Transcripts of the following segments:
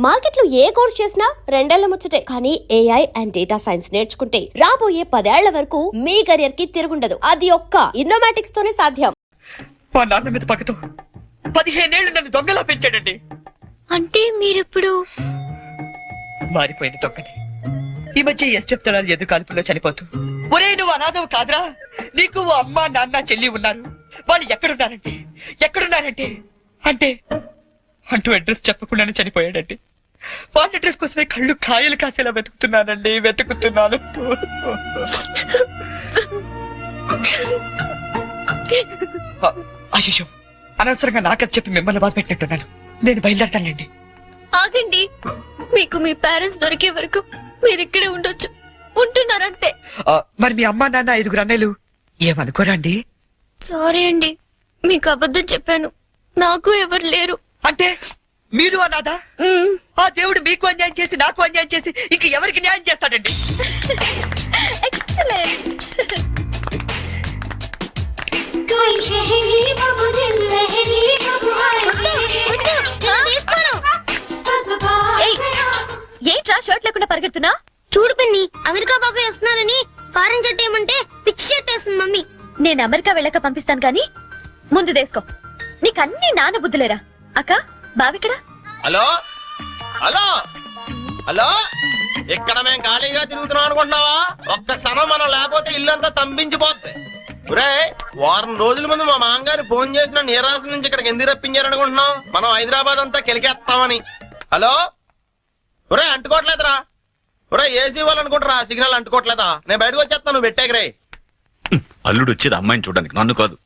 Market లో ఏ course చేసినా రెండేళ్ల ముచ్చటే. కానీ ఏఐ అండ్ డేటా సైన్స్ నేర్చుకుంటే రాబోయే 10 ఏళ్ల వరకు మీ కెరియర్ కి తిరుగుండదు. అది ఒక్క ఇన్నోమాటిక్స్ తోనే సాధ్యం. మా నాన్న మీద పక్కతో 15 ఏళ్లు నన్ను దొంగలా పెంచాడండి. అంటే మీరిప్పుడు మారిపోయిన దొంగని. ఈ మధ్య చెప్తాడు ఎదురు కాల్పుల్లో చనిపోతూ, ఒరే నువ్వు అనాథవు కాదురా, నీకు అమ్మ నాన్న చెల్లి ఉన్నారు, వాళ్ళు ఎక్కడున్నారంటే అంటే అంటూ అడ్రస్ చెప్పకుండానే చనిపోయాడండి. వాళ్ళ అడ్రస్ కోసమే కళ్ళు కాయలు కాసేలా వెతుకుతున్నాను. అశిషం అనవసరంగా నాకది చెప్పి మిమ్మల్ని బాధ పెట్టినట్టున్నాను. నేను బయలుదేరతానండి. ఆగండి, మీకు మీ పేరెంట్స్ దొరికే వరకు మీరు ఇక్కడే ఉండొచ్చు. ఉంటున్నారంతే. మరి మీ అమ్మ నాన్న 5 అన్నయ్యలు ఏమనుకోరండి? సారీ అండి, మీకు అబద్ధం చెప్పాను. నాకు ఎవరు లేరు. అంటే మీరు అన్నాదా? ఆ దేవుడు మీకు అన్యాయం చేసి నాకు అన్యాయం చేసి ఇంక ఎవరికి న్యాయం చేస్తాడండి? ఏంట్రా షర్ట్ లేకుండా పరిగెడుతున్నా? చూడు పిన్ని, అమెరికా బాబాయ్ వస్తున్నారని ఫారెన్ షర్ట్ ఏమంటే పిచ్చి షర్ట్ వేస్తుంది మమ్మీ. నేను అమెరికా వెళ్ళక పంపిస్తాను గాని ముందు దేసుకో. నీకన్నీ నాన్న బుద్ధులేరా? అక్క బావిక్కడ? హలో హలో హలో, ఇక్కడ మేము ఖాళీగా తిరుగుతున్నాం అనుకుంటున్నావా? ఒక్క క్షణం మనం లేకపోతే ఇల్లంతా తంబించిపోద్ది. ఒరే, వారం రోజుల ముందు మా మామగారు ఫోన్ చేసిన నీరాశ నుంచి ఇక్కడికి ఎందుకు రప్పించారనుకుంటున్నాం? మనం హైదరాబాద్ అంతా కెలికేస్తామని. హలో ఒరే, అంటుకోవట్లేదురా. ఒరే, ఏసీ వాళ్ళు అనుకుంటారా సిగ్నల్ అంటుకోవట్లేదా? నేను బయటకు వచ్చేస్తాను, నువ్వు పెట్టేకరే. అల్లుడు వచ్చేది అమ్మాయిని చూడడానికి, నన్ను కాదు.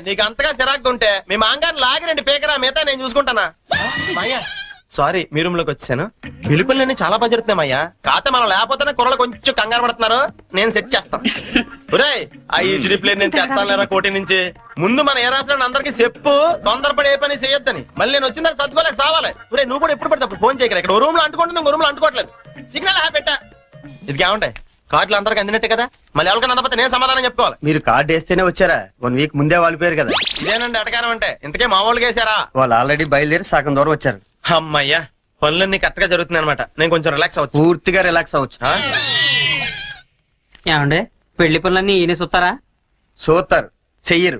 నీకు అంతగా చిరాకు ఉంటే మీ మామగారిని లాగిరండి పేకరా, మిగతా నేను చూసుకుంటానా. సారీ, మీ రూమ్ లోకి వచ్చాను. పిలుపులన్నీ చాలా బాగా జరుగుతున్నామయ్యా. కాకపోతే మనం లేకపోతేనే కుర్రలు కొంచెం కంగారు పడుతున్నారు. నేను సెట్ చేస్తాను. ఒరే, ఆ ఈసీడీ ప్లేన్ నేను తెస్తాను లేరా కోటి నుంచి. ముందు మన ఏ రాష్ట్రాన్ని అందరికీ చెప్పు, తొందరపడి ఏ పని చేయొద్దని. మళ్ళీ నేను వచ్చిన తర్వాత సర్దుకోలేక సావాలి. ఒరే, నువ్వు కూడా ఎప్పుడు పడితే ఫోన్ చేయగలరు. ఇక్కడ రూమ్ లో అంటుకుంటుంది, ఇంకో రూమ్ లో అంటుకోవట్లేదు. సిగ్నల్ పెట్టా. ఇది ఏమంటాయి, కార్డులు అందరికి అందినట్టే కదా. మళ్ళీ ఎవరికైనా అందకపోతే నేను సమాధానం చెప్పుకోవాలి. మీరు కార్డు వేస్తేనే వచ్చారా? 1 వీక్ ముందే వాళ్ళు పేరు కదా. ఇదేనండి అటకారం అంటే. ఇంతకే మా వాళ్ళు వేసారా? వాళ్ళు ఆల్రెడీ బయలుదేరి సగం దూరం వచ్చారు. అమ్మయ్యా, పనులన్నీ కరెక్ట్ గా జరుగుతున్నాయి అనమాట. నేను కొంచెం రిలాక్స్ అవచ్చు. పూర్తిగా రిలాక్స్ అవ్వచ్చు. ఏమండే, పెళ్లి పనులన్నీ ఈయన చూస్తారా? చూస్తారు, చెయ్యరు.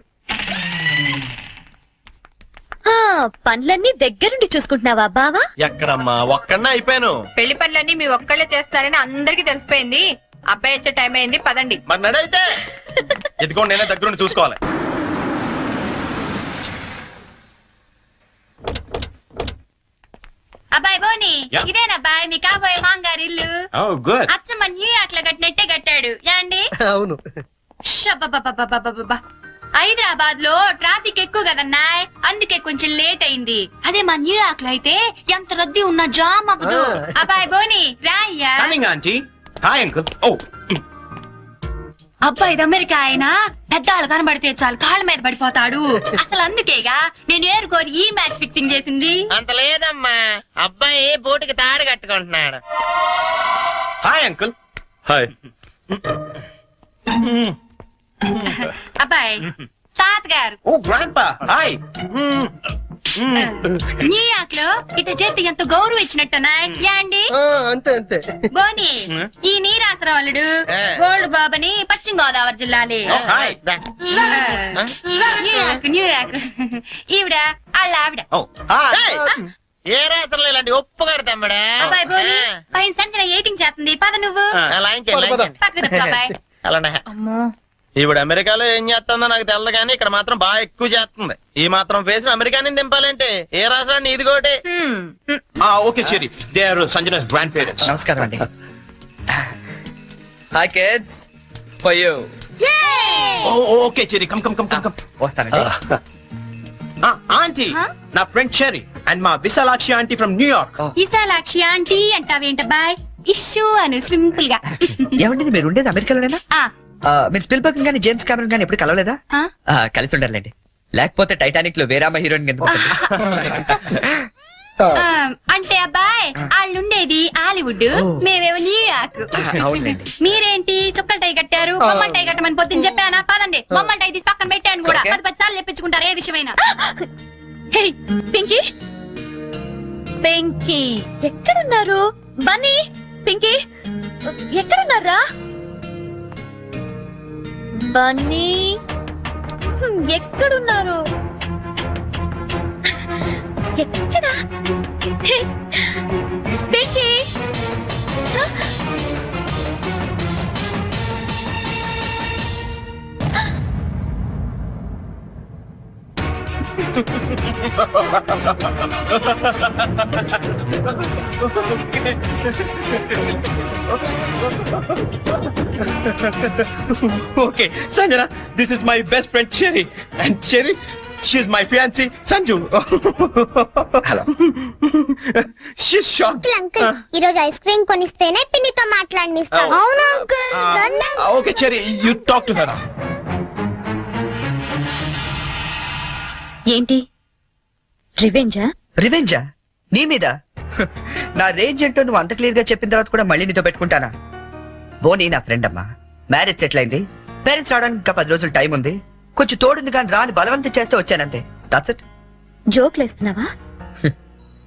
పనులన్నీ దగ్గరుండి చూసుకుంటున్నావా బావా? ఎక్కడమ్మా, ఒక్కడనే అయిపోయాను. పెళ్లి పనులన్నీ మీ ఒక్కళ్ళే చేస్తారని అందరికి తెలిసిపోయింది. అబ్బాయి వచ్చే టైం అయింది, పదండి. మరి నడైతే ఇదిగోండి, నేనే దగ్గరుండి చూసుకోవాలి. అబ్బాయి బోని, ఇదేనబ్బాయి మీ కాబోయే మాంగారు ఇల్లు. అచ్చమ్మ న్యూయార్క్ లో కట్టినట్టే కట్టాడు యాండి. అవును. హైదరాబాద్ లో ట్రాఫిక్ ఎక్కువ కదన్నాయ్, అందుకే కొంచెం లేట్ అయింది. అదే మా న్యూయార్క్ లో అయితే ఎంత రద్దీ ఉన్నా జామ్ అవ్వదు. అబ్బాయి బోని రాయ్యా. అబ్బాయి అమెరికా ఆయన పెద్దాళ్ళు కనబడితే చాలు కాళ్ళ మీద పడిపోతాడు. అసలు అందుకేగా నేను ఏరుకోరి ఈ మ్యాచ్ ఫిక్సింగ్ చేసింది. అంత లేదమ్మా, అబ్బాయి బోటుకి తాడు కట్టుకుంటున్నాడు. Hi uncle. హాయ్. అబ్బాయి తాతగారు. ఓ గ్రాండ్పా, హాయ్. న్యూయార్క్ లో ఇట చేతి ఎంత గౌరవం ఇచ్చినట్టనా యాండి. అంతే అంతే. బోని, ఈ నీరాసరాలుడు గోల్డ్ బాబని పశ్చిమ గోదావరి జిల్లాలే. న్యూయార్క్ ఈవిడ వాళ్ళ ఆవిడ. ఏ రాసరం ఇలాంటి ఒప్పుగారు తమ్ముడా. అబ్బాయి బోని పైన సంచన ఎయిటింగ్ చేస్తుంది, పద నువ్వు పక్కకు తప్పు అబ్బాయి. అమ్మో, ఈవిడ అమెరికాలో ఏం చేస్తుందో నాకు తెలదు కానీ ఇక్కడ మాత్రం బాగా ఎక్కువ చేస్తుంది. ఈ మాత్రం ఫేస్ అమెరికాని దింపాలంటే ఏ రాష్ట్రాన్ని ఇది కోటి. Okay Cherry, they are Sanjana's grandparents. నమస్కారం అండి. Hi kids, for you. Okay Cherry, come come come come come. వస్తానండి. ఆంటీ, నా ఫ్రెండ్ చెరీ అండ్ మా Vishalakshi aunty from New York. Vishalakshi aunty అంటావేంటబ్బాయ్? ఇష్యూ అను సింపుల్ గా. ఏమండి, మీరు ఉండేది అమెరికాలోనేనా? మీరు స్పిల్బర్గ్ గానీ జేమ్స్ కెమెరన్ గానీ ఎప్పుడు కలవలేదా? కలిసి ఉండాలండి, లేకపోతే టైటానిక్ లో వేరామ హీరోయిన్ ఎందుకు? అంటే అబ్బాయి వాళ్ళుండేది హాలీవుడ్, మేమేమో న్యూయార్క్. మీరేంటి చుక్కల టై కట్టారు? బొమ్మల టై కట్టమని పొద్దున్న చెప్పానా? పదండి, బొమ్మల టై తీసి పక్కన పెట్టాను కూడా. 10 సార్లు చెప్పించుకుంటారు ఏ విషయమైనా. పింకీ పింకీ ఎక్కడున్నారు? బన్నీ, పింకీ ఎక్కడున్నారా? బన్నీ ఎక్కడున్నారు? ఎక్కడా? Pinky Okay, Sanjana, this is my best friend Cherry. And Cherry, she's my fiancée, Sanju. Hello. She's shocked. Uncle ఈ రోజు ఐస్ క్రీమ్ కొనిస్తేనే పిన్నితో మాట్లాడనిస్తాను. అవునా అంకుల్? రండి. Okay, Cherry, you talk to her now. ఏంటి రివెంజా? రివెంజా నీ మీద? నా రేంజ్ ఏంటో నువ్వు అంత క్లియర్ గా చెప్పిన తర్వాత కూడా మళ్ళీ నీతో పెట్టుకుంటానా? బోనీ నా ఫ్రెండ్ అమ్మా, మ్యారేజ్ సెటిల్ అయింది, పేరెంట్స్ రావడానికి ఇంకా 10 రోజులు టైం ఉంది, కొంచెం తోడుంది కానీ రాని బలవంతం చేస్తే వచ్చానంతే. That's it. జోక్లేస్తున్నావా?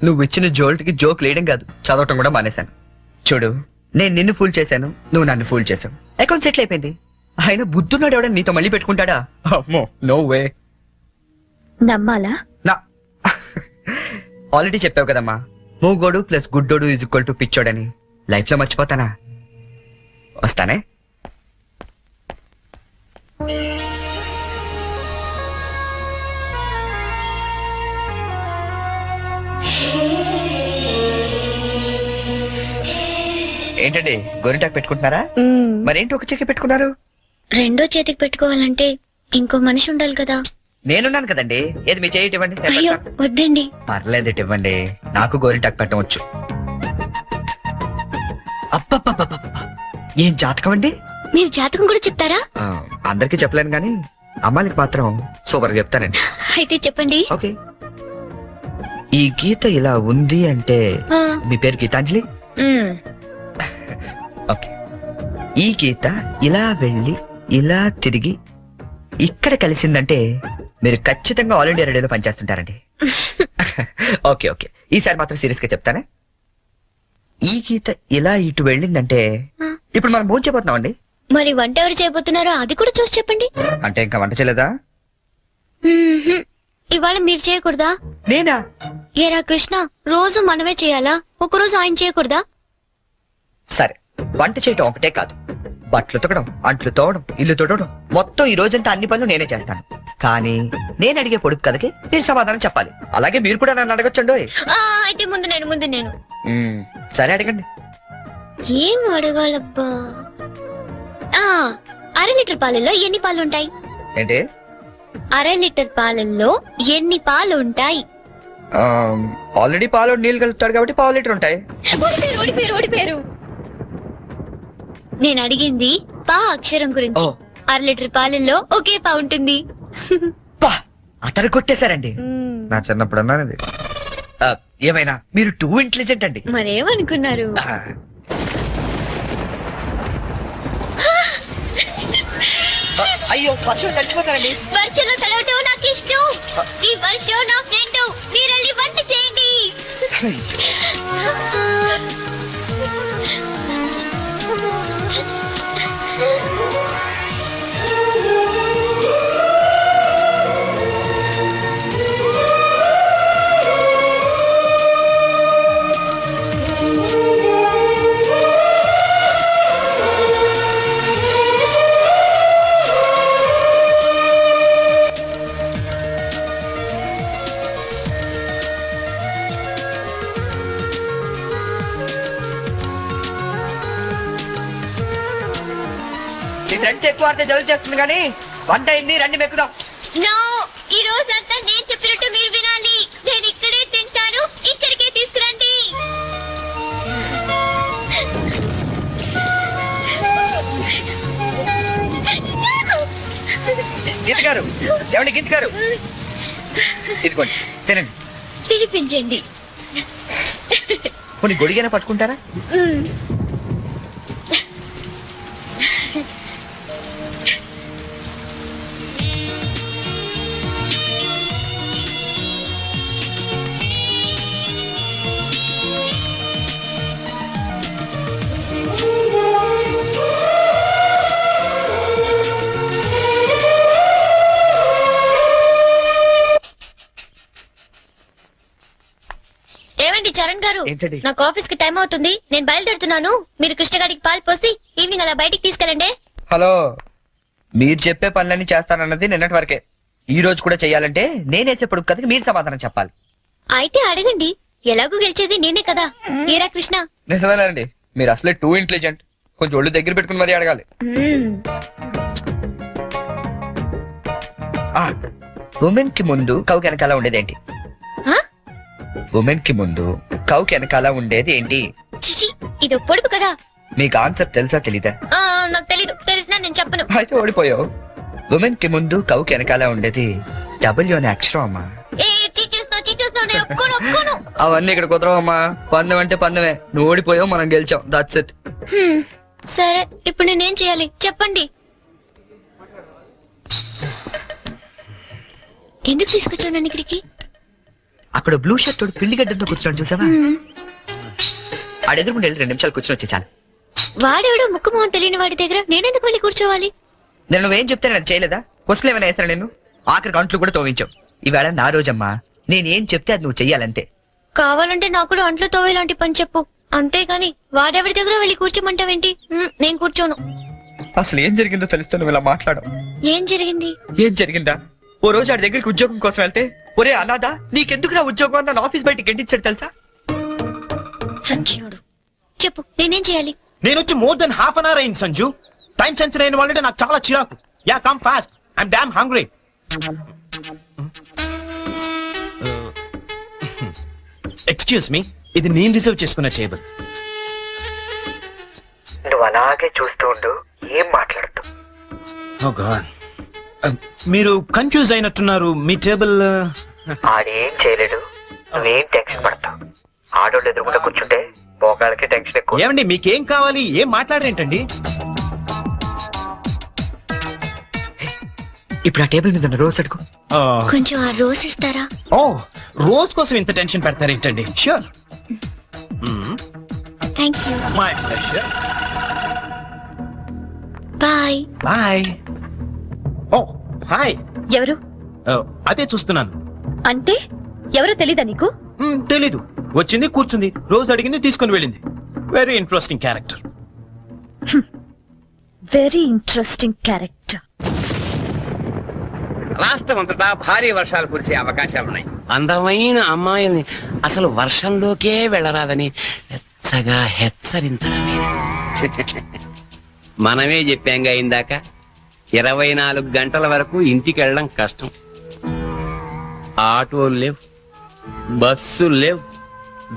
నువ్వు ఇచ్చిన జోల్ట్కి జోక్ లేయడం కాదు, చదవటం కూడా మానేశాను. చూడు, నేను నిన్ను ఫూల్ చేశాను, నువ్వు నన్ను ఫూల్ చేశావు, అకౌంట్ సెటిల్ అయిపోయింది. ఆయన బుద్ధున్నాడు ఎవడని నీతో మళ్ళీ పెట్టుకుంటాడా? అమ్మో, no way. నమ్మాలా? నా ఆల్రెడీ చెప్పావు కదమ్మా, మూగోడు ప్లస్ గుడ్డోడు ఈజ్ ఈక్వల్ టు పిచ్చోడని. లైఫ్ లో మర్చిపోతానా? వస్తానే. ఏంటండి గోరింటాకు పెట్టుకుంటున్నారా? మరేంటి ఒక చెక్కి పెట్టుకున్నారు? రెండో చేతికి పెట్టుకోవాలంటే ఇంకో మనిషి ఉండాలి కదా. నేనున్నాను కదండి, ఏది మీ చేయి ఇవ్వండి. అయ్యో వద్దండి. పర్లేదు ఇవ్వండి, నాకు గోరింటాకు పెట్టవచ్చు. అబ్బబ్బబ్బబ్బ, ఏం జాతకం అండి? మీరు జాతకం కూడా చెప్తారా? అందరికీ చెప్పలేను గానీ అమ్మాయికి మాత్రం సూపర్ గా చెప్తానండి. అయితే చెప్పండి. ఓకే, ఈ గీత ఇలా ఉంది అంటే ఆ, మీ పేరు గీతాంజలి? మ్, ఓకే, ఈ గీత ఇలా వెళ్ళి ఇలా తిరిగి ఇక్కడ కలిసిందంటే మీరు ఖచ్చితంగా ఆల్ ఇండియా రేడియోలో పనిచేస్తుంటారండి. ఓకే ఓకే, ఈసారి మాత్రం సీరియస్ గా చెప్తానే. ఈ గీత ఇలా ఇటు వెళ్ళిందంటే ఇప్పుడు మనం భోజనం చేయబోతున్నామండి. మరి వంట ఎవరు చేయబోతున్నారో అది కూడా చూసి చెప్పండి. అంటే ఇంకా వంట చేయలేదా? మ్మ్హ్మ్. ఇవాళ మీరు చేయకూడదా? నేనా? ఏరా కృష్ణ, రోజు మనమే చేయాలా? ఒకరోజు ఆయన చేయకూడదా? సరే, వంట చేయటం ఒకటే కాదు, బట్టలు ఉతకడం, అంట్లు తోవడం, ఇల్లు తోడడం, మొత్తం ఈ రోజంతా అన్ని పనులు నేనే చేస్తాను. కానీ నేను అడిగే పొడుపు కథకి మీరు సమాధానం చెప్పాలి. అలాగే మీరు కూడా నన్ను అడగొచ్చండి. ఆ, అయితే ముందు నేను సరే అడగండి. ఏం అడగాలబ్బా? ఆ, 1/2 లీటర్ పాలల్లో ఎన్ని పాలు ఉంటాయి? ఏంటి? 1/2 లీటర్ పాలల్లో ఎన్ని పాలు ఉంటాయి? ఆల్రెడీ పాలు నీళ్ళు కలుపుతాడు కాబట్టి 1/2 లీటర్ ఉంటాయి. ఓడిపోయారు. నేను అడిగింది పా అక్షరం గురించి. 1/2 లీటర్ పాలల్లో ఒకే పా ఉంటుంది. పా, అతను కొట్టేశారండి. నా చిన్నప్పుడు అన్నాను. ఏమైనా మీరు టూ ఇంటెలిజెంట్ అండి. మరేమనుకున్నారు? అయ్యో, వర్షం తడిచిపోతారండి. వర్షంలో తడవటం నాకు ఇష్టం. ఈ వర్షం నా ఫ్రెండ్. మీరు వెళ్ళి వంట చేయండి. ఫ్రెండ్స్ ఎక్కువ అంటే జలుబు చేస్తుంది కానీ వంట అయింది, రండి మెక్కుదాం. నో, ఈ రోజంతా నేను చెప్పినట్టు మీరు వినాలి. నేను ఇక్కడే తింటాను, ఇక్కడికే తీసుకురండి. గీత గారు, ఏమండి గీత గారు, ఇదిగోండి తినండి. తినిపించండి. కొన్ని గొడిగైనా పట్టుకుంటారా? గారు ఏంటండి? నాకు ఆఫీస్ కి టైం అవుతుంది, నేను బయలుదేరుతున్నాను. మీరు కృష్ణ గారికి పాలు పోసి ఈవినింగ్ అలా బయటికి తీసుకెళ్ళండి. హలో, మీరు చెప్పే పనులన్నీ చేస్తానన్నది నిన్నటి వరకే. ఈ రోజు కూడా చెయ్యాలంటే నేనేసేప్పుడు కథకి మీరు సమాధానం చెప్పాలి. అయితే అడగండి, ఎలాగూ గెలిచేది నేనే కదా. ఏరా కృష్ణ? నిజమేనండి, మీరు అసలే టూ ఇంటెలిజెంట్. కొంచెం ఒళ్ళు దగ్గర పెట్టుకుని మరీ అడగాలి. ఉమెన్ కి ముందు కౌకి వెనకాల ఉండేది ఏంటి? ఉమెన్ కి ముందు కౌకి వెనకాల ఉండేది ఏంటి? చిచి, ఇది పొడుపు కదా. మీకు ఆన్సర్ తెలుసా తెలీదా? నాకు తెలీదు, తెలిసినా నేను చెప్పను. అయితే ఓడిపోయావు. ఉమెన్ కి ముందు కౌకి వెనకాల ఉండేది డబ్ల్యూ అనే అక్షరం అమ్మా. అవన్నీ ఇక్కడ కుదరవమ్మా. పందెం అంటే పందెమే. నువ్వు ఓడిపోయావు, మనం గెలిచాం. That's it. సరే, ఇప్పుడు నేనేం చేయాలి చెప్పండి. ఎందుకు తీసుకొచ్చాను ఇక్కడికి? అక్కడ బ్లూ షర్ట్ తోడు పిల్లి గడ్డంతో కూర్చోండి, చూసావా? ఆడెదురుకుంటే 2 నిమిషాలు కూర్చొని వచ్చే చాలు. వాడెవడో ముక్కు మొహం తెలియని వాడి దగ్గర నేనెందుకు వెళ్ళి కూర్చోవాలి? నేను నువ్వేం చెప్తే నేను చేయలేదా? క్వశ్చన్ ఏమైనా వేస్తాను నేను? ఆఖరి గంటలు కూడా తోవించావు. ఈవేళ నా రోజమ్మా. నేనేం చెప్తే అది నువ్వు చెయ్యాలంతే. కావాలంటే నాకు కూడా అంట్లు తోవేలాంటి పని చెప్పు, అంతేగాని వాడెవడి దగ్గర వెళ్ళి కూర్చోమంటావేంటి? నేను కూర్చోను. అసలు ఏం జరిగిందో తెలుస్తూ నువ్వు ఇలా మాట్లాడవు. ఏం జరిగింది? ఏం జరిగిందా? ఓ రోజు ఆడి దగ్గరికి ఉద్యోగం కోసం వెళ్తే, ఒరే అనాథ నీకెందుకు ఉద్యోగం అని నన్ను ఆఫీస్ బయటికి గెంటించాడు తెలుసా? సచ్చినోడు. చెప్పు, నేనేం చేయాలి? నేను వచ్చి more than half an hour అయింది సంజు. టైం సెన్స్ అయిన వాళ్ళంటే నాకు చాలా చిరాకు. Yeah, come fast, I'm damn hungry. Excuse me, ఇది నేను రిజర్వ్ చేసుకున్న టేబుల్. నువ్వు అలాగే చూస్తూ ఉండు, ఏం మాట్లాడద్దు. ఓ గాడ్, మీరు కన్ఫ్యూజ్ అయినట్టున్నారు. మీ టేబుల్ ఆడేం చేయలేడు, నువ్వేం టెన్షన్ పడతావు. ఆడోళ్ళు ఎదురుకుండా కూర్చుంటే మోకాళ్ళకి టెన్షన్ ఎక్కువ. ఏమండి, మీకేం కావాలి? ఏం మాట్లాడరేంటండి? ఇప్పుడు ఆ టేబుల్ మీద ఉన్న రోజ్ అడుగు. కొంచెం ఆ రోజ్ ఇస్తారా? ఓ, రోజ్ కోసం ఇంత టెన్షన్ పెడతారేంటండి? Sure. Thank you. My pleasure. Bye. Bye. Oh hi. ఎవరు? అదే చూస్తున్నాను. అంటే ఎవరో తెలీదా నీకు? తెలీదు. వచ్చింది, కూర్చుంది, రోజు అడిగింది, తీసుకుని వెళ్ళింది. Very interesting character. Very interesting character. రాష్ట్రం అంతటా భారీ వర్షాలు కురిసే అవకాశాలున్నాయి. అందమైన అమ్మాయిల్ని అసలు వర్షంలోకే వెళ్ళరాదని వెచ్చగా హెచ్చరించడమే. మనమే చెప్పాంగా ఇందాక, 24 గంటల వరకు ఇంటికి వెళ్ళడం కష్టం. ఆటోలు లేవు, బస్సులు లేవు,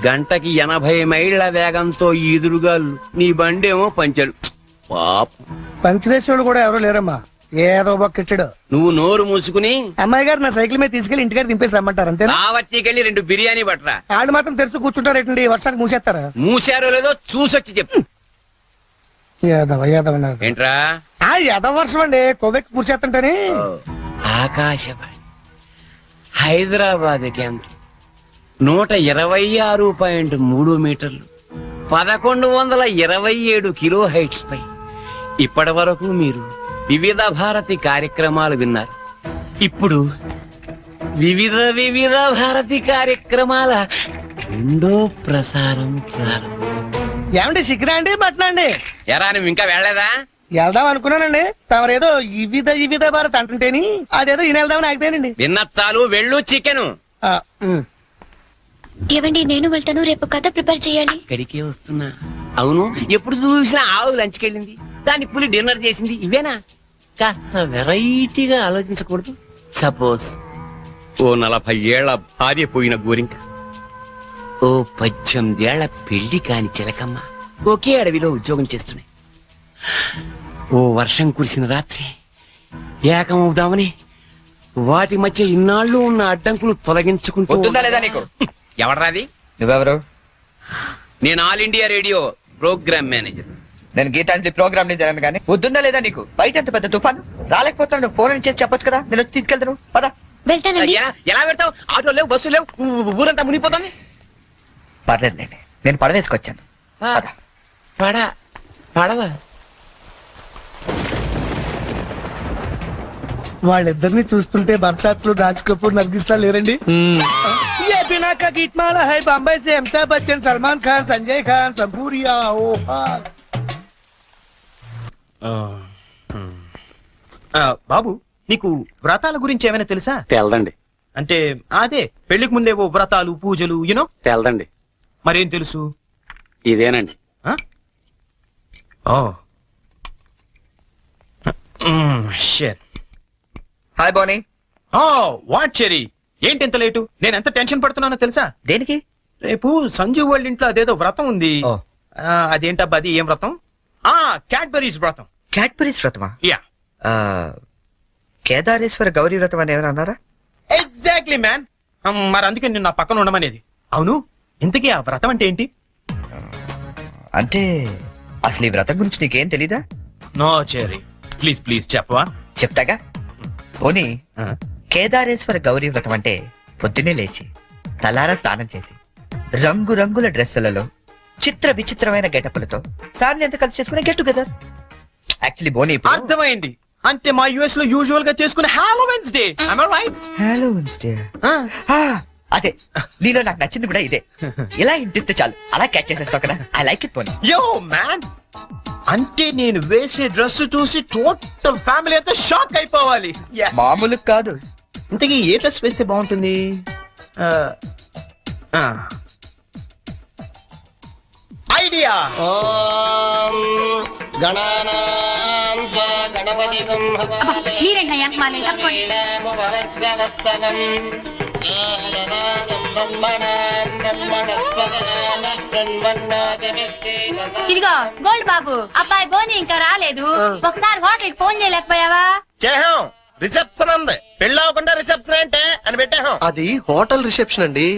గంటకి 80 మైళ్ళ వేగంతో ఎదురుగాళ్ళు, నీ బండేమో పంచరు. పాపం, పంచలేసేవాడు కూడా ఎవరు లేరమ్మా. ఏదో బొక్కిచ్చాడు. నువ్వు నోరు మూసుకుని అమ్మాయి గారు నా సైకిల్ మీద తీసుకెళ్లి ఇంటికాడ దింపేసి రమ్మంటారు అంతే. నా వచ్చేకెళ్ళి 2 బిర్యానీ పట్టరా. ఆడు మాత్రం తెరుచు కూర్చుంటారు ఏంటండి? వర్షానికి మూసేస్తారా? మూసారో లేదో చూసొచ్చి చెప్పు. ఏంట్రా? ఏదో వర్షం అండి, కొవ్వెక్కి కూర్చేస్తుంటేనే. ఆకాశవాణి హైదరాబాద్ కేంద్రం 126.3 మీటర్లు, 1127 కిలో హైట్స్ పై ఇప్పటి వరకు మీరు వివిధ భారతి కార్యక్రమాలు విన్నారు. ఇప్పుడు వివిధ భారతి కార్యక్రమాల 2వ ప్రసారం ప్రారంభం. ఏమండి సిగ్గురా అండి మటనా అండి? ఎరా, నువ్వు ఇంకా వెళ్ళలేదా? వెళ్దాం అనుకున్నానండి, తమరేదో వివిధ భారత్ అంటుంటేని అదేదో ఈయన వెళ్దామని ఆగిపోయానండి. విన్న చాలు, వెళ్ళు. చికెను ఏవండి, నేను వెళ్తాను. రేపు కథ ప్రిపేర్ చేయాలి. ఇక్కడికే వస్తున్నా. అవును, ఎప్పుడు చూసినా ఆవు లంచ్కెళ్ళింది, దాని పులి డిన్నర్ చేసింది. ఇవేనా? కాస్త వెరైటీగా ఆలోచించకూడదు? సపోజ్ ఓ 40 ఏళ్ల భార్య పోయిన గోరింక, ఓ 18 ఏళ్ల పెళ్లి కాని చిలకమ్మ ఒకే అడవిలో ఉద్యోగం చేస్తున్నాయి. ఓ వర్షం కురిసిన రాత్రి ఏకమవుదామని వాటి మధ్య ఇన్నాళ్ళు ఉన్న అడ్డంకులు తొలగించుకుంటుందా లేదా నీకు? ఎవడరాది? నువ్వెవరు? నేను all India radio program manager. నేను గీతాంజలి ప్రోగ్రామ్ ని జరగను కానీ వద్దుందా లేదా నీకు? బయట అంత పెద్ద తుఫాను, రాలేకపోతున్నాడు. ఫోన్ చేసి చెప్పొచ్చు కదా, నేను వచ్చి తీసుకెళ్తాను. పదా. వెళ్తానండి. ఎలా పెడతావు? ఆటో లేవు, బస్సు లేవు, ఊరంతా మునిగిపోతుంది. పర్లేదులేండి, నేను పడవేసుకొచ్చాను. పడవా? వాళ్ళిద్దరిని చూస్తుంటే బర్సాత్లు, రాజ్ కపూర్, నర్గిస్లా లేరండి? बिना का गीतमाला है बॉम्बे से अमिताभ बच्चन, सलमान खान, संजय खान, संपूरिया। ओ బాబు నీకు వ్రతాల గురించి ఏమైనా తెలుసా? తెలదండి. అంటే అదే పెళ్లికి ముందేవో వ్రతాలు పూజలు యూనో. తెలదండి. మరేం తెలుసు? ఇదేనండి. హాయ్ బోనీ. వాట్ చెరీ, ఏంటి ఎంత లేటు? నేను ఎంత టెన్షన్ పడుతున్నానో తెలుసా? దేనికి? రేపు సంజు వాళ్ళ ఇంట్లో అదేదో వ్రతం ఉంది. ఓ. అదేంటబ్బా అది? ఏం వ్రతం? క్యాడ్బరీస్ వ్రతం. క్యాడ్బరీస్ వ్రతమా? యా, కేదారేశ్వర గౌరీ వ్రతం అని ఏమైనా అన్నారా? Exactly man. మరి అందుకే నేను నా పక్కన ఉండమనేది. అవును, ఇంతకీ ఆ వ్రతం అంటే ఏంటి? అంటే అసలు ఈ వ్రతం గురించి నీకేం తెలీదా? నో చెరీ, ప్లీజ్ ప్లీజ్ చెప్పవా? చెప్తాగా. పోనీ కేదారేశ్వర గౌరీ వ్రతం అంటే పొద్దున్నే లేచి తలారా స్నానం చేసి రంగు రంగుల డ్రెస్సులలో చిత్ర విచిత్రమైన గెటప్పులతో ఫ్యామిలీ అంతా కలిసి చేసుకునే గెట్ టుగెదర్. యాక్చువల్లీ బోనీ అర్థమైంది. అంటే మా యుఎస్ లో యూజువల్ గా చేసుకునే Halloweens day. am I right? Halloweens day. అదే నీలో నాకు నచ్చింది కూడా ఇదే. ఇలా ఇంటిస్తే చాలు అలా క్యాచ్ చేసేస్తావు కదా. ఐ లైక్ ఇట్ పోనీ. యో మ్యాన్, అంటే నేను వేసే డ్రెస్ చూసి టోటల్ ఫ్యామిలీ అంతా షాక్ అయిపోవాలి. మామూలు కాదు. ఇంతకీ ఏ డ్రెస్ వేస్తే బాగుంటుంది? ఐడియా. మీరేంటయ్యా మాలే తప్పండి. ఇదిగో గోల్డ్ బాబు, అబ్బాయి బోని ఇంకా రాలేదు. ఒకసారి హోటల్ కి ఫోన్ చేయలేకపోయావా? చేహాం, రిసెప్షన్ ఉంది. పెళ్ళి అవ్వకుండా రిసెప్షన్ అంటే అని పెట్టాం. అది హోటల్ రిసెప్షన్ అండి.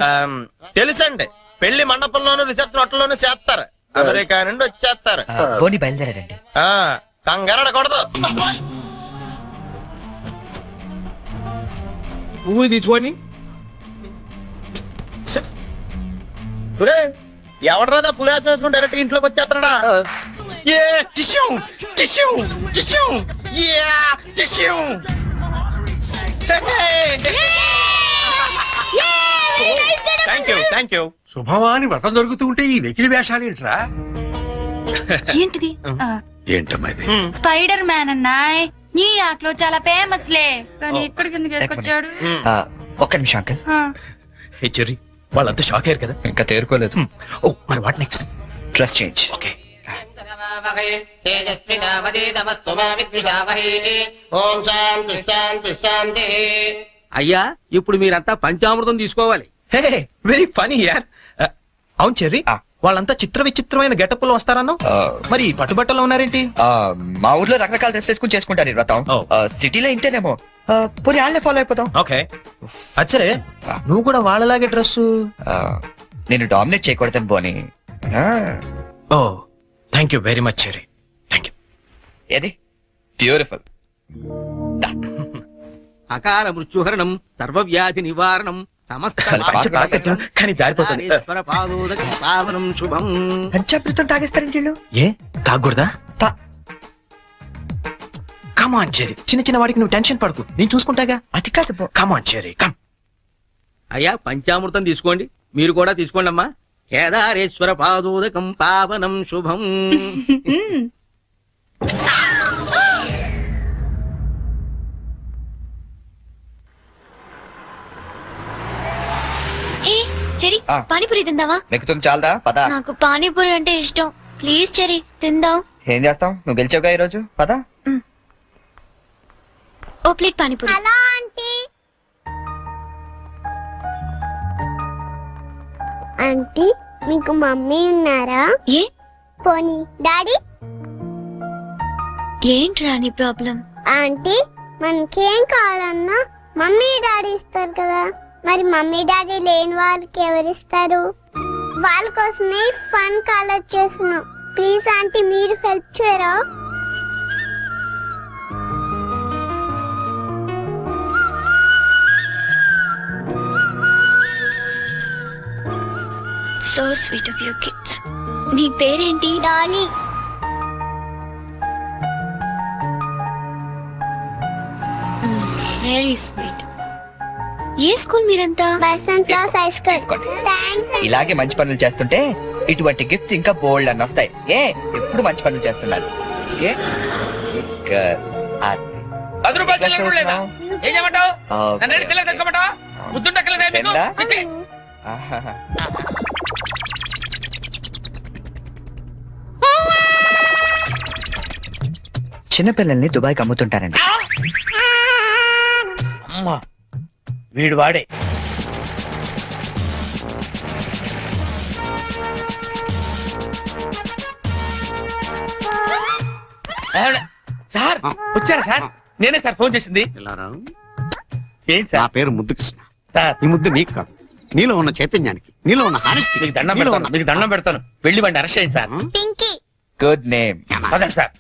తెలుసండి, పెళ్లి మండపంలోను రిసెప్షన్ హోటల్లోనూ చేస్తారు. అమెరికా నుండి వచ్చేస్తారు. బోని బయలుదేరాడండి. కంగారడకూడదు. ఎవడరాదా పులి వేసుకుని డైరెక్ట్ ఇంట్లోకి వచ్చేస్తాడా? Thank you. శుభమాని వ్రతం జరుగుతూ ఉంటే ఈ వెకిలి వేషాలు ఏంట్రా? ఏంటిది? ఏంటమ్మా ఇది? Spider man అన్నాయ్. న్యూయార్క్ లో చాలా ఫేమస్ లే, కానీ ఇక్కడికి ఎందుకు వేసుకొచ్చాడు? ఒక్క నిమిషం అంకల్. హే చెర్రీ, వాళ్ళంతా షాక్ అయ్యారు కదా? ఇంకా తేరుకోలేదు. ఓ మరి what next? Dress change. Okay. అయ్యా, ఇప్పుడు మీరంతా పంచామృతం తీసుకోవాలి. హే వెరీ ఫనీ యార్. అవును చెర్రీ, వాళ్ళంతా చిత్ర విచిత్రమైన గెటప్ లో వస్తారన్నా? మరి పట్టుబట్టలో ఉన్నారేంటి? మా ఊర్లో రకరకాల డ్రెస్ వేసుకుని చేసుకుంటారు ఈ వ్రతం. సిటీలో ఇంతేనేమో. పోనీ వాళ్ళే ఫాలో అయిపోతాం. ఓకే, అచ్చరే నువ్వు కూడా వాళ్ళలాగే డ్రెస్. నేను డామినేట్ చేయకూడదని బోని. Oh thank you very much Cherry. Thank you. ఏది బ్యూటిఫుల్. అకాల మృత్యుహరణం, సర్వవ్యాధి నివారణం, సమస్త కానీ జారిపోతుంది. పావనం శుభం. పంచామృతం తాగేస్తారండి వీళ్ళు. ఏ తాగకూడదా? కమాన్ చెర్రీ, చిన్న చిన్న వాడికి నువ్వు టెన్షన్ పడకు, నేను చూసుకుంటాగా. అది కాదు. కమాన్ చెర్రీ, కమ్. అయ్యా, పంచామృతం తీసుకోండి. మీరు కూడా తీసుకోండి అమ్మా. కేదారేశ్వర పాదోదకం పావనం శుభం. చెరి పానీపూరి తిందావా? నెక్కుతుంది చాలదా? పద. నాకు పానీపూరి అంటే ఇష్టం. ప్లీజ్ చెరి తిందాం. ఏం చేస్తాం, నువ్వు గెలిచావుగా ఈ రోజు. పద. Oh plate panipuri. Hello aunty. Aunty మీకు మమ్మీ ఉన్నారా? ఏ పోనీ డాడీ? ఏంట్రా నీ ప్రాబ్లం? ఆంటీ మనకేం కావాలన్నా మమ్మీ డాడీ ఇస్తారు కదా, మరి మమ్మీ డాడీ లేని వాళ్ళకి ఎవరిస్తారు? వాళ్ళ కోసమే ఫన్ కాలర్ చేస్తున్నాం. ప్లీజ్ ఆంటీ మీరు హెల్ప్ చేయరా? So sweet of your kids. నీ పేరేంటి? డాలీ. Very sweet. ఏ స్కూల్ మీరంతా? Basant class high school. తీసుకోండి. థ్యాంక్స్. ఇలాగే మంచి పనులు చేస్తుంటే ఇటువంటి గిఫ్ట్స్ ఇంకా బోల్డ్ అని వస్తాయి. ఎప్పుడు మంచి పనులు చేస్తున్నారు. ఏ ఇంకా అది. 10 రూపాయలు చిల్లర కూడా లేదా? ఏం చేయమంటావు? ఓకే. నన్ను ఏడు తెల్లగా తెచ్చుకోమంటావా? ముద్దుండక్కలేదా మీకు? తెల్లా? చిచ్చి. ఆహాహా. చిన్నపిల్లల్ని దుబాయ్కి అమ్ముతుంటారండి. అమ్మా వీడు వాడే. సార్ వచ్చారా సార్? నేనే సార్ ఫోన్ చేసింది. ఏంటి నా సార్? పేరు ముద్దు కృష్ణ. సార్ ఈ ముద్దు నీకు కాదు, నీలో ఉన్న చైతన్యానికి, నీలో ఉన్న హానెస్టీ. మీకు దండం పెడతాను, మీకు దండం పెడతాను. వెళ్ళి వాడిని అరెస్ట్ చేయండి సార్. పింకీ. Good name. పదండి సార్.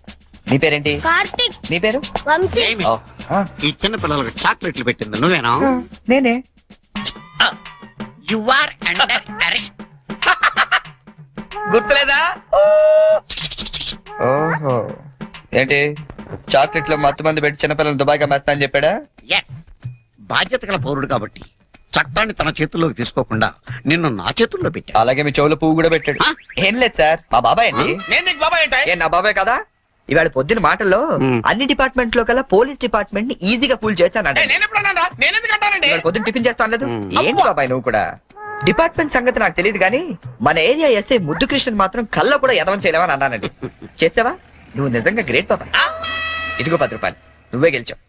నీ పేరేంటి? కార్తిక్. నీ పేరు? వంశీ. ఓ, ఆ, ఈ చిన్న పిల్లలకు చాక్లెట్లు పెట్టింది నువ్వేనా? నేనే. You are under arrest. గుర్తులేదా? ఓహో, ఏంటి చాక్లెట్ లో మత్తు మంది పెట్టి చిన్నపిల్లలు దుబాయ్కి అమ్మేస్తా అని చెప్పాడా? ఎస్, బాధ్యత గల పౌరుడు కాబట్టి చట్టాన్ని తన చేతుల్లోకి తీసుకోకుండా నిన్ను నా చేతుల్లో పెట్టా. అలాగే మీ చెవులో పువ్వు కూడా పెట్టాడు. ఆ? ఏం లేదు సార్, మా బాబాయ్ అండి. నేను నీకు బాబాయ్ ఏంటాయి? ఏ నా బాబాయ్ కదా. ఇవాళ పొద్దున మాటల్లో మ్. అన్ని డిపార్ట్మెంట్ లో కల్లా పోలీస్ డిపార్ట్మెంట్ ని ఈజీగా ఫూల్ చేశాను. నేను ఎప్పుడు అన్నాను రా? నేను ఎందుకు అంటానండి? ఇవాళ పొద్దున టిఫిన్ చేస్తాను లేదు. మ్. ఏంటి బాబాయ్ నువ్వు కూడా? డిపార్ట్మెంట్ సంగతి నాకు తెలియదు కానీ మన ఏరియా ఎస్ఐ ముద్దు కృష్ణ మాత్రం కళ్ళ కూడా ఎదవం చేయలేవని అన్నానండి. చేసావా? నువ్వు నిజంగా గ్రేట్ బాబాయ్. ఇదిగో 10 రూపాయలు, నువ్వే గెలిచావు.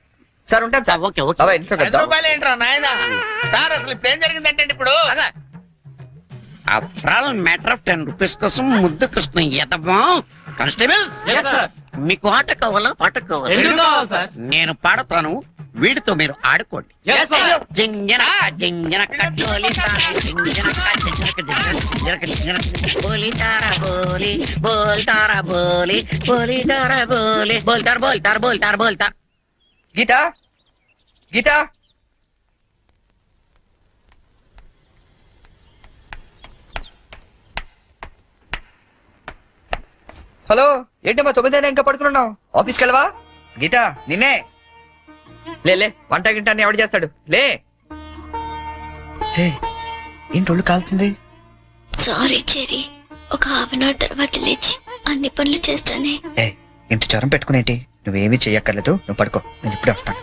సార్ ఉంటాను సార్. Okay okay. బాబాయ్ ఇంట్లో 10 కలుద్దాం. రూపాయలు ఏంట్రా నాయనా? సార్ అసలు ఇప్పుడు ఏం జరిగిందంటే ఇప్పుడు మ్యాటర్ ఆఫ్ 10 రూపీస్ కోసం ముద్దు కృష్ణ ఎదవా. కానిస్టేబుల్, మీకు ఆట కావాలా పాట కావాలా? రెండు కావాలి సార్. నేను పాడతాను, వీడితో మీరు ఆడుకోండి. జింజనక జింజనక జోలి తార, జింజనక జింజనక జింజనక జింజనక బోలి తార బోలి, బోల్ తార బోలి, బోలి తార బోలి, బోల్తార్ బోల్తార్ బోల్తార్ బోల్తార్. గీత, గీత, హలో. ఏంటమ్మా 9 ఇంకా పడుకున్నావు? ఆఫీస్కి వెళ్ళవా? గీత నిన్నే. లే వంట గింట అని ఎవడు చేస్తాడు? లే. ఏంటి ఒళ్ళు కాలుతుంది? సారీ చెరీ, ఒక హాఫ్ అన్ అవర్ తర్వాత లేచి అన్ని పనులు చేస్తానే. ఇంత జ్వరం పెట్టుకునేంటి? నువ్వేమీ చెయ్యక్కర్లేదు, నువ్వు పడుకో, నేను ఇప్పుడే వస్తాను.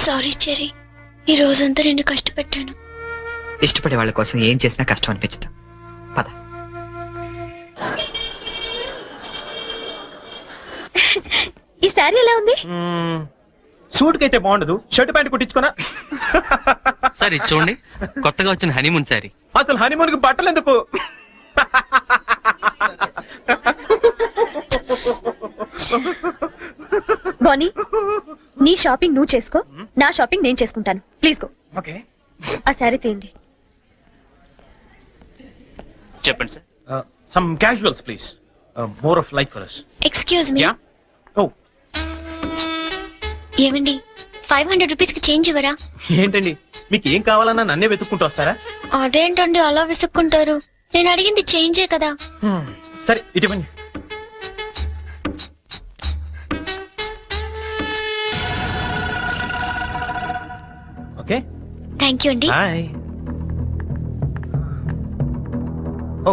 సారీ చెరీ, ఈ రోజంతా నిన్ను కష్టపెట్టాను. ఇష్టపడే వాళ్ళ కోసం ఏం చేసినా కష్టం అనిపించదు. పద. ఈ సారీ ఎలా ఉంది? సూట్ కైతే బాగుండదు, షర్ట్ ప్యాంట్ కుట్టించుకోనా? సార్ ఇది చూడండి, కొత్తగా వచ్చిన హనీమూన్ సారీ. అసలు హనీమూన్ కి బట్టలు ఎందుకు? బానీ, నీ షాపింగ్ నువ్వు చేసుకో, నా షాపింగ్ నేను చేసుకుంటాను. Please go. ఓకే, ఆ సారీ తీయండి. చెప్పండి sir. Some casuals please, more of like for us. Excuse me. Ya. Oh ఏమండి, 500 రూపీస్ కి చేంజ్ ఇవ్వరా? ఏంటండి, మీకు ఏం కావాలన్నా నన్నే వెతుక్కుంటూ వస్తారా? అదేంటండి అలా విసుక్కుంటారు? నేను అడిగింది చేంజే కదా. సరే ఇటువంటి. ఓకే, థ్యాంక్ యూ అండి. బాయ్. ఓ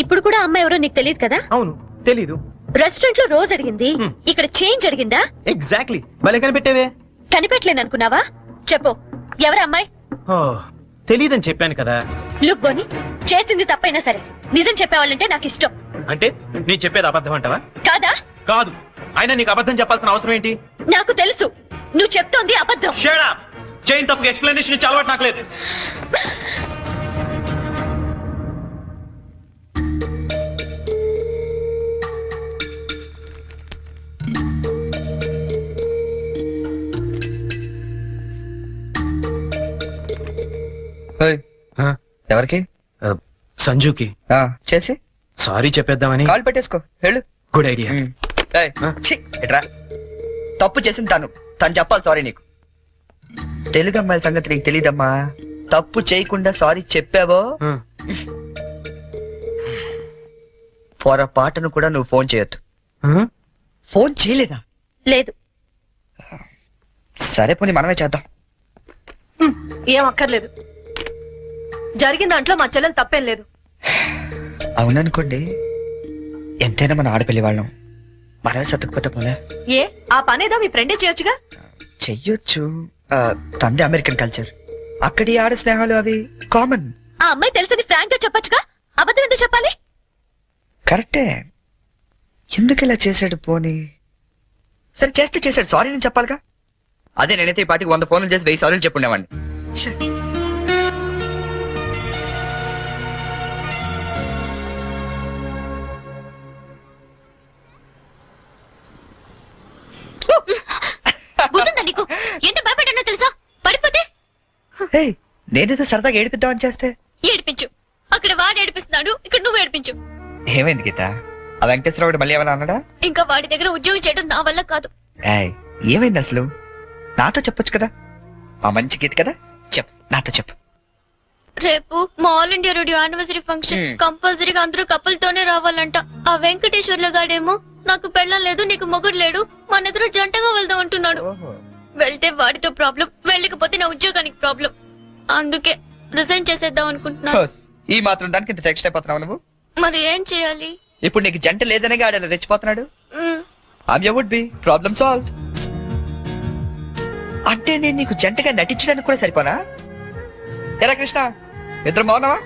ఇప్పుడు కూడా అమ్మాయి ఎవరో నీకు తెలియదు కదా? అవును, తెలీదు. రెస్టారెంట్ లో రోజు అడిగింది, ఇక్కడ చేంజ్ అడిగిందా? ఎగ్జాక్ట్లీ, భలే కనిపెట్టేవే. కనిపెట్టలేను అనుకున్నావా? చెప్పు, ఎవరు అమ్మాయి? ఓ తెలీదని చెప్పాను కదా. లుక్ బోని, చేసింది తప్పైనా సరే నిజం చెప్పేవాళ్ళంటే నాకు ఇష్టం. అంటే నేను చెప్పేది అబద్ధం అంటావా? కాదా? కాదు, అయినా నీకు అబద్ధం చెప్పాల్సిన అవసరం ఏంటి? నాకు తెలుసు, నువ్వు చెప్తోంది అబద్ధం. Shut up! చైన్ తప్పుకు ఎక్స్ప్లెనేషన్ ఇచ్చే అలవాటు నాకు లేదు. ఎవరికి? సంజుకి చేసి సారీ చెప్పేద్దామని. కాల్ పెట్టేసుకో వెళ్ళు. Good idea. ఏయ్, ఛీ, ఇట్రా. తప్పు చేసింది తను చెప్పాలి సారీ నీకు. తెలుగు అమ్మాయిల సంగతి నీకు తెలీదమ్మా. తప్పు చేయకుండా సారీ చెప్పావో పొరపాటును కూడా నువ్వు ఫోన్ చేయొద్దు. ఫోన్ చేయలేదా? లేదు. సరే పోనీ మనమే చేద్దాం. ఏం అక్కర్లేదు. జరిగిన దాంట్లో మా చెల్లెలు తప్పేం లేదు. అవుననుకోండి, ఎంతైనా మన ఆడపిల్లి వాళ్ళం. మనమే సర్దుకుపోతే పోలే. ఏ ఆ పనేదో మీ ఫ్రెండే చేయొచ్చుగా. చెయ్యొచ్చు. తంది అమెరికన్ కల్చర్. అక్కడి ఆడ స్నేహాలు అవి కామన్. ఆ అమ్మాయి తెలుసని ఫ్రాంక్ గా చెప్పొచ్చుగా. అబద్ధం ఎందుకు చెప్పాలి? కరెక్టే. ఎందుకు ఇలా చేశాడు పోనీ? సరే చేస్తే చేశాడు, సారీ నేను చెప్పాలిగా. అదే నేనైతే ఈ పాటికి 100 ఫోన్లు చేసి 1000 సారీలు చెప్పుండేవాడిని. బుద్ధుందా నీకు? ఎంత భయపడ్డానో తెలుసా? పడిపోతే నేనేదో సరదాగా ఏడిపిద్దామని చేస్తే ఏడిపించు. అక్కడ వాడు ఏడిపిస్తున్నాడు, ఇక్కడ నువ్వు ఏడిపించు. ఏమైంది గీత? ఆ వెంకటేశ్వరరావు మళ్ళీ ఏమన్నా అన్నాడా? ఇంకా వాడి దగ్గర ఉద్యోగం చేయడం నా వల్ల కాదు. ఏమైంది అసలు? నాతో చెప్పొచ్చు కదా. మా మంచి గీత కదా, చెప్పు, నాతో చెప్పు. రేపు మా all India radio anniversary function. కంపల్సరీగా అందరూ కపుల్తోనే రావాలంట. ఆ వెంకటేశ్వర్ల గాడేమో నాకు పెళ్ళం లేదు, నీకు మొగుడు లేడు, మన ఇద్దరు జంటగా వెళ్దాం అంటున్నాడు. వెళ్తే వాడితో ప్రాబ్లం, వెళ్ళకపోతే నా ఉద్యోగానికి ప్రాబ్లం. అందుకే రిజైన్ చేసేద్దాం అనుకుంటున్నాను. ఈ మాత్రం దానికి ఇంత టెక్స్ట్ అయిపోతున్నావు నువ్వు? మరి ఏం చేయాలి? ఇప్పుడు నీకు జంట లేదనే గాడలా రెచ్చిపోతున్నాడు. Would be problem solve. అంటే నేను నీకు జంటగా నటించడానికి కూడా సరిపోనా? ఎరా కృష్ణ, ఇద్దరు మౌనవా?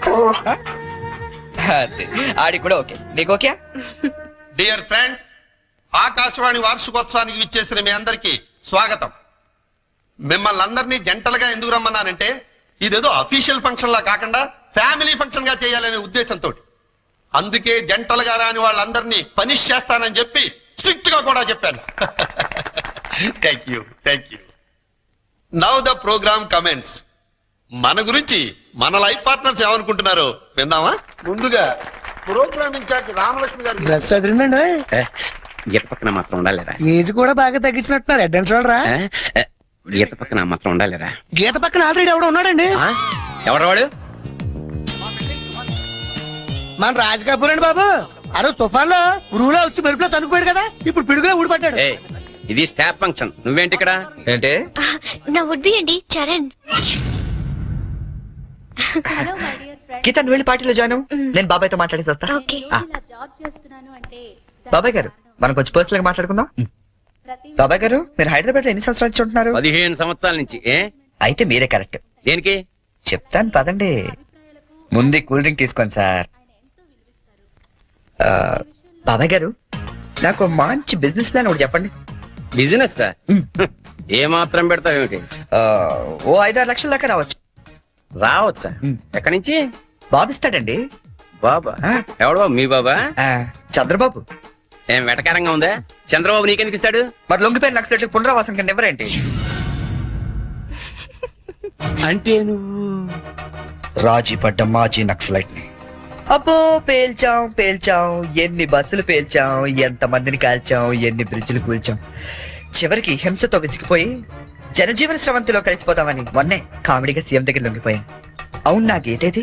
ఆడి కూడా ఓకే, నీకు ఓకే? డియర్ ఫ్రెండ్స్, ఆకాశవాణి వార్షికోత్సవానికి విచ్చేసిన మీ అందరికీ స్వాగతం. మిమ్మల్ని అందరినీ జంటలుగా ఎందుకు రమ్మన్నానంటే, ఇదేదో అఫీషియల్ ఫంక్షన్ లా కాకుండా ఫ్యామిలీ ఫంక్షన్ గా చేయాలనే ఉద్దేశంతో. అందుకే జంటలుగా రాని వాళ్ళందరినీ పనిష్ చేస్తానని చెప్పి స్ట్రిక్ట్ గా కూడా చెప్పాను. Thank you, thank you. Now the program comments. మన గురించి మన లైఫ్ పార్ట్నర్స్ ఏమనుకుంటున్నారో విందామా? ముందుగా ప్రోగ్రామ్ ఇన్ఛార్జ్ రామలక్ష్మి గారు. డ్రెస్ అదిరిందండి. గీత పక్కన మాత్రం ఉండాలిరా. ఏజ్ కూడా బాగా తగ్గించినట్టున్నారు. అడ్వాన్స్ చూడరా. గీత పక్కన మాత్రం ఉండాలిరా. గీత పక్కన ఆల్రెడీ ఎవడో ఉన్నాడండి. ఎవడు వాడు? మన రాజ్ కపూర్ అండి బాబు. ఆ రోజు తుఫాన్ లో ఉరువులో వచ్చి మెరుపులో తనుకుపోయాడు కదా, ఇప్పుడు పిడుగులో ఊడిపడ్డాడు. ఇది స్టాఫ్ ఫంక్షన్, నువ్వేంటి ఇక్కడ? ఏంటి? నా వుడ్ బి అండి చరణ్. గీత నువ్వు వెళ్ళి పార్టీలో జాయిన్ అవ్వు. నేను బాబాయ్తో మాట్లాడేసి వస్తా. బాబాయ్ గారు, మనం కొంచెం పర్సనల్ గా మాట్లాడుకుందాం. బాబాయ్ గారు, మీరు హైదరాబాద్ లో ఎన్ని సంవత్సరాల నుంచి ఉంటున్నారు? 15 సంవత్సరాల నుంచి. అయితే మీరే కరెక్ట్. దేనికి? చెప్తాను పదండి. ముందు కూల్ డ్రింక్ తీసుకోండి సార్. బాబాయ్ గారు, నాకు మంచి బిజినెస్ ప్లాన్ ఒకటి చెప్పండి. Business sir? ఏ మాత్రం పెడతావేమిటి? ఓ 5-6 లక్షల దాకా రావచ్చు. రావచ్చా? ఎక్కడి నుంచి? బాబిస్తాడండి. బాబా? ఎవడు బాబు? మీ బాబా? చంద్రబాబు. ఏం వెటకారంగా ఉందా? చంద్రబాబు నీకెందుకు ఇస్తాడు? మరి లొంగిపోయిన నక్సలైట్లకు పునరావాసం కింద ఎవరేంటి? అంటే నువ్వు రాజీ పడ్డ మాజీ నక్సలైట్ ని. అబ్బో, పేల్చాం. ఎన్ని బస్సులు పేల్చాం, ఎంత మందిని కాల్చాం, ఎన్ని బ్రిడ్జిలు కూల్చాం. చివరికి హింసతో విసిగిపోయి జనజీవన స్రవంతిలో కలిసిపోతామని మొన్నే కామెడీగా సీఎం దగ్గర లొంగిపోయాను. అవును, నా గీతేది?